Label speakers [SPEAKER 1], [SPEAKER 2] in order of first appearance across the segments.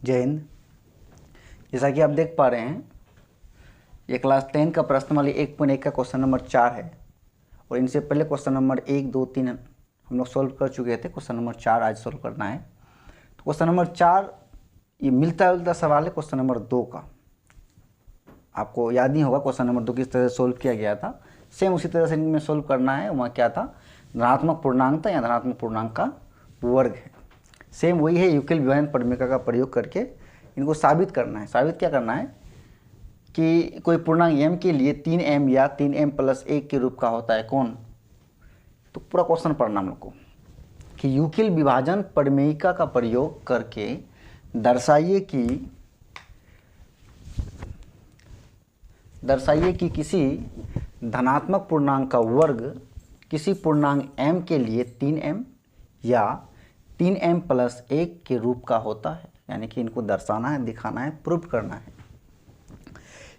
[SPEAKER 1] जय हिंद। जैसा कि आप देख पा रहे हैं, ये क्लास 10 का प्रश्नमाली 1.1 का क्वेश्चन नंबर 4 है और इनसे पहले क्वेश्चन नंबर 1, 2, 3 हम लोग सॉल्व कर चुके थे। क्वेश्चन नंबर 4 आज सॉल्व करना है। तो क्वेश्चन नंबर 4 ये मिलता जुलता सवाल है क्वेश्चन नंबर 2 का। आपको याद नहीं होगा क्वेश्चन नंबर 2 किस तरह से सोल्व किया गया था। सेम उसी तरह से इनमें सोल्व करना है। वहाँ क्या था, धनात्मक पूर्णांक था या धनात्मक पूर्णांक का वर्ग है। सेम वही है, यूक्लिड विभाजन परिमेयिका का प्रयोग करके इनको साबित करना है। साबित क्या करना है कि कोई पूर्णांक m के लिए 3m या 3m+1 के रूप का होता है कौन। तो पूरा क्वेश्चन पढ़ना हम लोग को कि यूक्लिड विभाजन परिमेयिका का प्रयोग करके दर्शाइए कि किसी धनात्मक पूर्णांक का वर्ग किसी पूर्णांक m के लिए 3m या 3m+1 के रूप का होता है। यानी कि इनको दर्शाना है, दिखाना है, प्रूव करना है।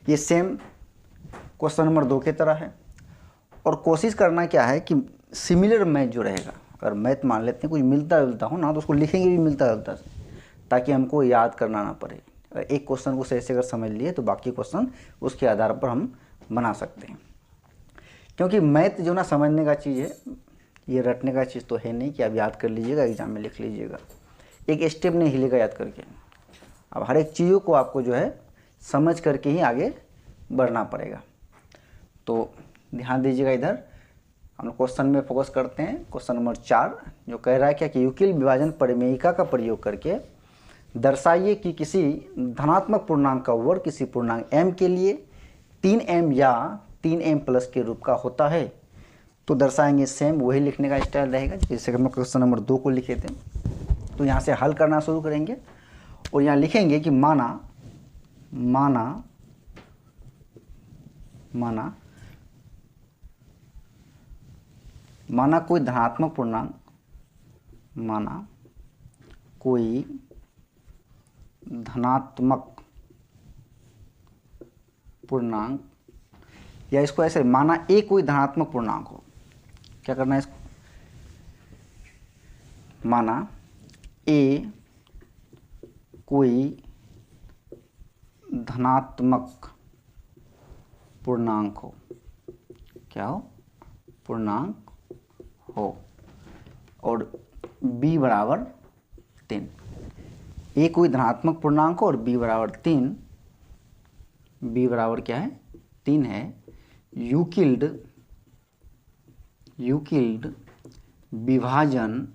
[SPEAKER 1] ये सेम क्वेश्चन नंबर 2 की तरह है और कोशिश करना क्या है कि सिमिलर मैथ जो रहेगा, अगर मैथ मान लेते हैं कुछ मिलता जुलता हो ना तो उसको लिखेंगे भी मिलता जुलता, ताकि हमको याद करना ना पड़े। अगर एक क्वेश्चन को सही से अगर समझ लिए तो बाकी क्वेश्चन उसके आधार पर हम बना सकते हैं। क्योंकि मैथ जो ना समझने का चीज़ है, ये रटने का चीज़ तो है नहीं कि आप याद कर लीजिएगा, एग्जाम में लिख लीजिएगा। एक स्टेप नहीं हिलेगा याद करके। अब हर एक चीज़ों को आपको जो है समझ करके ही आगे बढ़ना पड़ेगा। तो ध्यान दीजिएगा, इधर हम लोग क्वेश्चन में फोकस करते हैं। क्वेश्चन नंबर 4 जो कह रहा है क्या कि यूक्लिड विभाजन परिमेयिका का प्रयोग करके दर्शाइए कि किसी धनात्मक पूर्णांक का वर्ग किसी पूर्णांक m के लिए 3m या 3m+ के रूप का होता है। तो दर्शाएंगे, सेम वही लिखने का स्टाइल रहेगा जैसे कि हम क्वेश्चन नंबर 2 को लिखे थे। तो यहाँ से हल करना शुरू करेंगे और यहाँ लिखेंगे कि माना कोई धनात्मक पूर्णांक या इसको ऐसे माना a कोई धनात्मक पूर्णांक हो। क्या करना है इसको, माना a कोई धनात्मक पूर्णांक हो, क्या हो, पूर्णांक हो, और b बराबर 3। a कोई धनात्मक पूर्णांक हो और b बराबर 3। b बराबर क्या है, 3 है। यूक्लिड विभाजन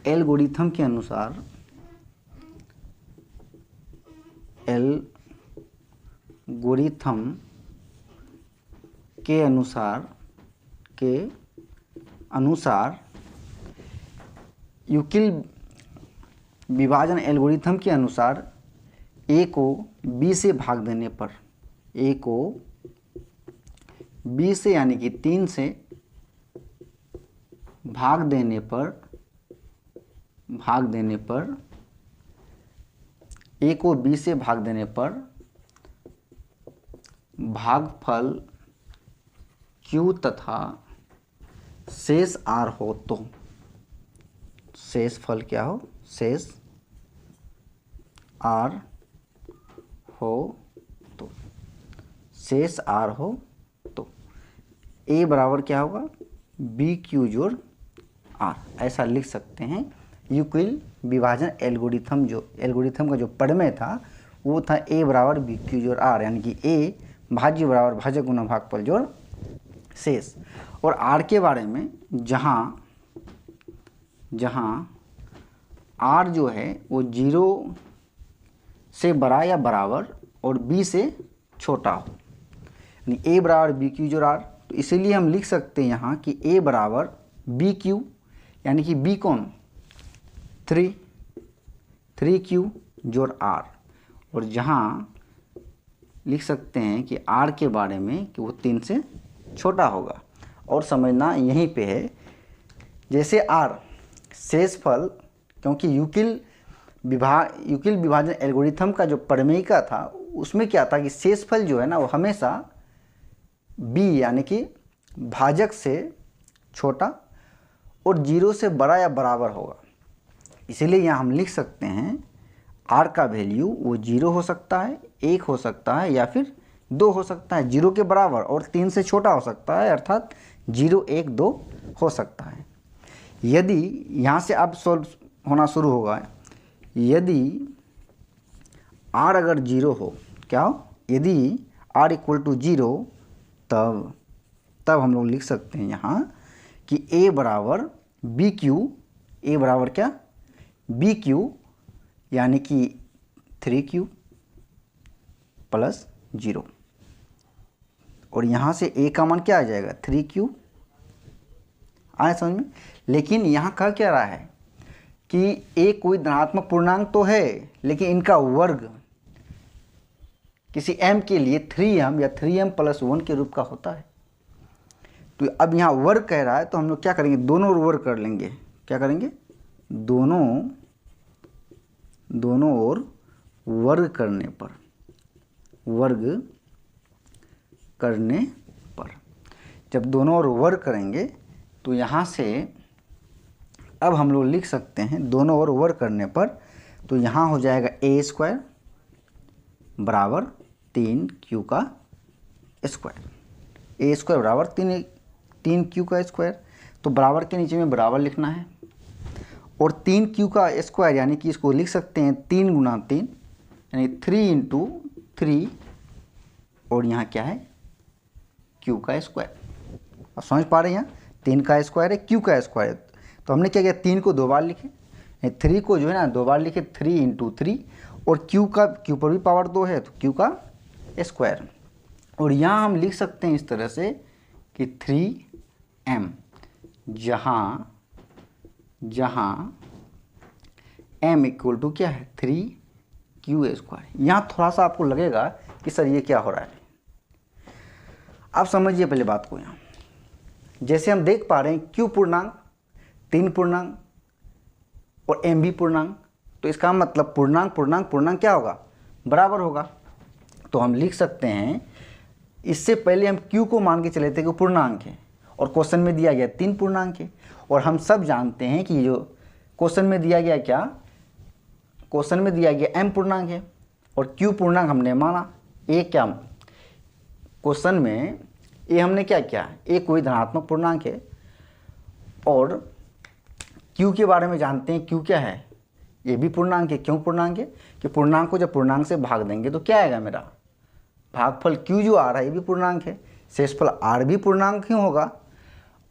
[SPEAKER 1] एल्गोरिथम के अनुसार यूक्लिड विभाजन एल्गोरिथम के अनुसार a को b से भाग देने पर, a को b से यानी कि 3 से भाग देने पर a को b से भाग देने पर भागफल q तथा शेष r हो तो, शेषफल क्या हो, शेष r हो तो, शेष r हो तो a बराबर क्या होगा, BQ जोड़ r, ऐसा लिख सकते हैं। यूक्लिड विभाजन एल्गोरिथम का जो प्रमेय था वो था a बराबर BQ जोड़ r, यानी कि a भाज्य बराबर भाजक गुना भागफल जोड़ शेष। और r के बारे में जहाँ r जो है वो 0 से बड़ा या बराबर और b से छोटा हो, यानी a बराबर BQ जोड़ r। तो इसीलिए हम लिख सकते हैं यहाँ कि a बराबर BQ, यानी कि b कौन, 3q जोड़ r। और जहाँ लिख सकते हैं कि r के बारे में कि वो 3 से छोटा होगा। और समझना यहीं पे है, जैसे r शेषफल, क्योंकि यूक्लिड विभाजन एल्गोरिथम का जो प्रमेयिका था उसमें क्या था कि शेषफल जो है ना वो हमेशा b यानी कि भाजक से छोटा और 0 से बड़ा या बराबर होगा। इसीलिए यहाँ हम लिख सकते हैं आर का वैल्यू वो 0 हो सकता है, 1 हो सकता है या फिर 2 हो सकता है, 0 के बराबर और 3 से छोटा हो सकता है, अर्थात 0, 1, 2 हो सकता है। यदि यहाँ से अब सॉल्व होना शुरू होगा, यदि आर अगर 0 हो, क्या हो, यदि आर इक्वल टू 0, तब हम लोग लिख सकते हैं यहाँ कि ए बराबर बी क्यू, ए बराबर क्या, बी क्यू, यानी कि 3q प्लस 0, और यहाँ से a का मान क्या आ जाएगा, 3q। आए समझ में। लेकिन यहाँ कह क्या रहा है कि a कोई धनात्मक पूर्णांक तो है, लेकिन इनका वर्ग किसी m के लिए 3m या 3m प्लस 1 के रूप का होता है। तो अब यहाँ वर्ग कह रहा है, तो हम लोग क्या करेंगे, दोनों ओर वर्ग कर लेंगे। क्या करेंगे, दोनों ओर वर्ग करने पर जब दोनों ओर वर्ग करेंगे तो यहाँ से अब हम लोग लिख सकते हैं, दोनों ओर वर्ग करने पर तो यहाँ हो जाएगा a² बराबर 3q का स्क्वायर, a² बराबर 3q का स्क्वायर। तो बराबर के नीचे में बराबर लिखना है, और 3q का स्क्वायर यानी कि इसको लिख सकते हैं 3 गुना 3 यानी 3 इंटू 3, और यहाँ क्या है, q का स्क्वायर। अब समझ पा रहे हैं, यहाँ 3 का स्क्वायर है, q का स्क्वायर है। तो हमने क्या किया, 3 को 2 बार लिखे, 3 को जो है ना 2 बार लिखे, 3 इंटू 3, और q पर भी पावर 2 है तो q का स्क्वायर। और यहाँ हम लिख सकते हैं इस तरह से कि 3m, जहाँ m इक्वल टू क्या है, 3q स्क्वायर। यहाँ थोड़ा सा आपको लगेगा कि सर ये क्या हो रहा है। आप समझिए पहले बात को। यहाँ जैसे हम देख पा रहे हैं q पूर्णांक, 3 पूर्णांक और m भी पूर्णांक, तो इसका मतलब पूर्णांक क्या होगा, बराबर होगा। तो हम लिख सकते हैं, इससे पहले हम q को मान के चले थे कि पूर्णांक है, और क्वेश्चन में दिया गया 3 पूर्णांक है, और हम सब जानते हैं कि जो क्वेश्चन में दिया गया क्या, क्वेश्चन में दिया गया m पूर्णांक है और q पूर्णांक हमने माना। a क्या, क्वेश्चन में a हमने क्या किया, a कोई धनात्मक पूर्णांक है, और q के बारे में जानते हैं, q क्या है, ये भी पूर्णांक है। क्यों पूर्णांक है, कि पूर्णांक को जब पूर्णांक से भाग देंगे तो क्या आएगा, मेरा भागफल q जो आ रहा है ये भी पूर्णांक है, शेषफल r भी पूर्णांक ही होगा।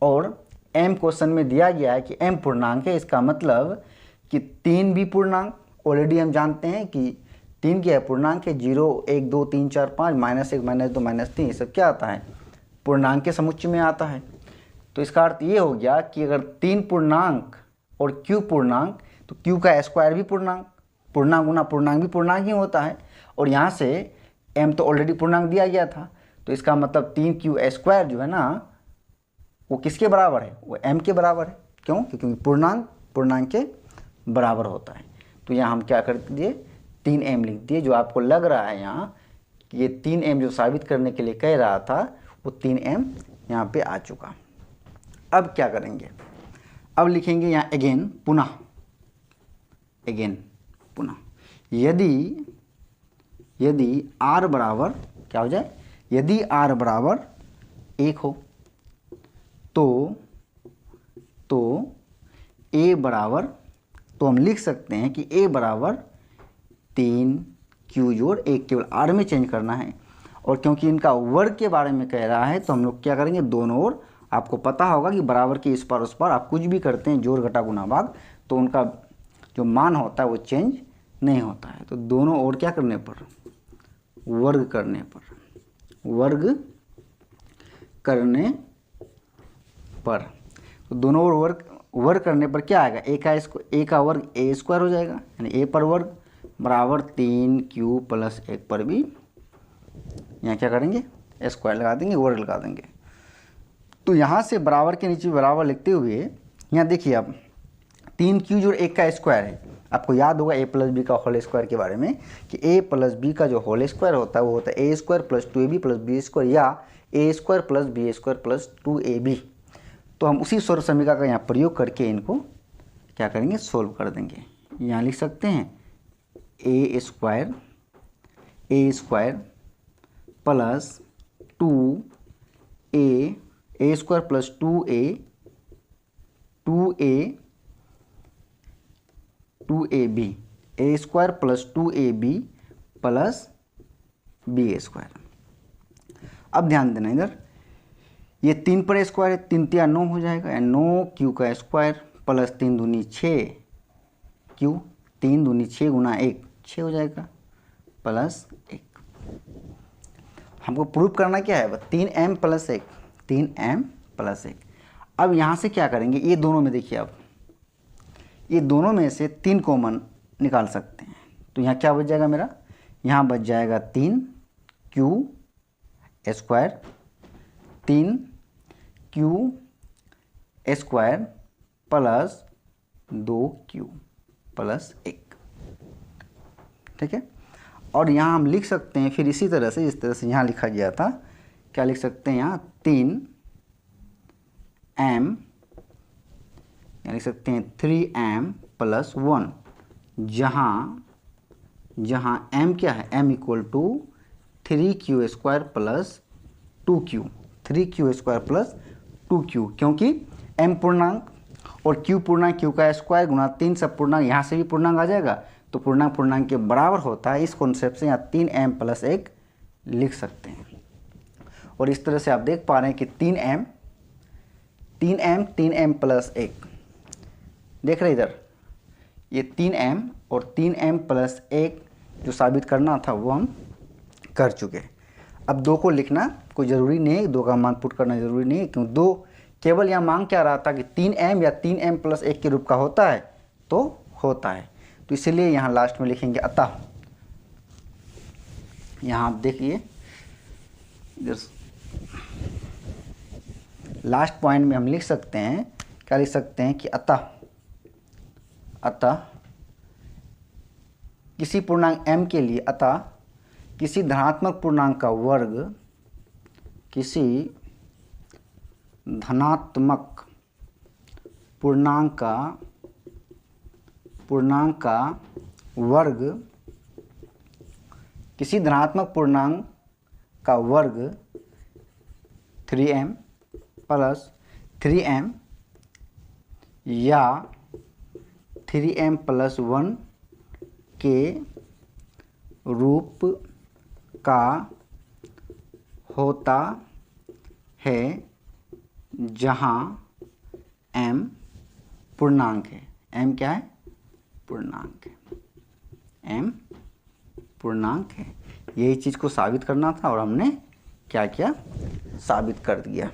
[SPEAKER 1] और m क्वेश्चन में दिया गया है कि m पूर्णांक है, इसका मतलब कि 3 भी पूर्णांक, ऑलरेडी हम जानते हैं कि 3 क्या है, पूर्णांक है। 0, 1, 2, 3, 4, 5, -1, -2, -3, ये सब क्या आता है, पूर्णांक के समुच्चय में आता है। तो इसका अर्थ ये हो गया कि अगर 3 पूर्णांक और q पूर्णांक, तो q का स्क्वायर भी पूर्णांक गुना पूर्णांक भी पूर्णांक ही होता है। और यहाँ से m तो ऑलरेडी पूर्णांक दिया गया था, तो इसका मतलब 3q स्क्वायर जो है ना, वो किसके बराबर है, वो m के बराबर है। क्यों, क्योंकि पूर्णांक के बराबर होता है। तो यहाँ हम क्या कर दिए, 3m लिख दिए। जो आपको लग रहा है यहाँ कि ये 3m जो साबित करने के लिए कह रहा था, वो 3m यहाँ पे आ चुका। अब क्या करेंगे, अब लिखेंगे यहाँ अगेन, पुनः यदि r बराबर क्या हो जाए, यदि r बराबर 1 हो तो a बराबर, तो हम लिख सकते हैं कि a बराबर 3q जोड़ 1, केवल r में चेंज करना है। और क्योंकि इनका वर्ग के बारे में कह रहा है, तो हम लोग क्या करेंगे, दोनों ओर, आपको पता होगा कि बराबर के इस पार उस पार आप कुछ भी करते हैं, जोड़ घटा गुना भाग, तो उनका जो मान होता है वो चेंज नहीं होता है। तो दोनों ओर क्या करने पर, वर्ग करने पर, तो दोनों ओर वर्ग करने पर क्या आएगा, a का वर्ग a स्क्वायर हो जाएगा, यानी a पर वर्ग बराबर 3q प्लस 1 पर भी यहाँ क्या करेंगे, स्क्वायर लगा देंगे, वर्ग लगा देंगे। तो यहाँ से बराबर के नीचे बराबर लिखते हुए यहाँ देखिए, अब 3q जोड़ 1 का स्क्वायर है। आपको याद होगा a प्लस बी का होल स्क्वायर के बारे में, कि a प्लस बी का जो होल स्क्वायर होता है वो होता है a square plus 2ab plus B square, या a square plus B square plus 2ab। तो हम उसी स्वर समीकरण का यहाँ प्रयोग करके इनको क्या करेंगे, सोल्व कर देंगे। यहाँ लिख सकते हैं A square plus 2a square plus 2ab A square plus 2ab plus B square. अब ध्यान देना इधर, ये 3 पर स्क्वायर है, 3 तिया 9 हो जाएगा, या 9 क्यू का स्क्वायर प्लस 3 दूनी 6 क्यू, 3 दूनी 6 गुना 1 6 हो जाएगा प्लस 1। हमको प्रूफ करना क्या है, 3m प्लस 1, 3m प्लस 1। अब यहाँ से क्या करेंगे, ये दोनों में देखिए, अब ये दोनों में से 3 कॉमन निकाल सकते हैं, तो यहाँ क्या बच जाएगा मेरा, यहाँ बच जाएगा 3q square, 3q square plus 2q plus 1, ठीक है। और यहाँ हम लिख सकते हैं फिर इसी तरह से, जिस तरह से यहाँ लिखा गया था, क्या लिख सकते हैं यहाँ 3m, यहाँ लिख सकते हैं 3m प्लस 1, जहाँ m क्या है, m equal to 3q square plus 2q, 3q square plus 2q, क्योंकि m पूर्णांक और q पूर्णांक, q का स्क्वायर गुना 3 सब पूर्णांक, यहाँ से भी पूर्णांक आ जाएगा, तो पूर्णांक पूर्णांक के बराबर होता है। इस कॉन्सेप्ट से यहाँ 3m प्लस 1 लिख सकते हैं। और इस तरह से आप देख पा रहे हैं कि 3m प्लस 1, देख रहे इधर, ये 3m और 3m प्लस 1 जो साबित करना था वो हम कर चुके। अब 2 को लिखना कोई ज़रूरी नहीं है, 2 का मान पुट करना ज़रूरी नहीं है, क्यों 2 केवल यहाँ मांग क्या रहा था कि 3m या 3m प्लस 1 के रूप का होता है, तो होता है, तो इसलिए यहाँ लास्ट में लिखेंगे अतः। यहाँ आप देखिए लास्ट पॉइंट में हम लिख सकते हैं, क्या लिख सकते हैं कि अतः किसी पूर्णांक m के लिए, अतः किसी धनात्मक पूर्णांक का वर्ग, किसी धनात्मक पूर्णांक का वर्ग, किसी धनात्मक पूर्णांक का वर्ग 3m प्लस 3m या 3m प्लस 1 के रूप का होता है, जहाँ m पूर्णांक है। m क्या है, पूर्णांक है, m पूर्णांक है। यही चीज़ को साबित करना था और हमने क्या किया, साबित कर दिया।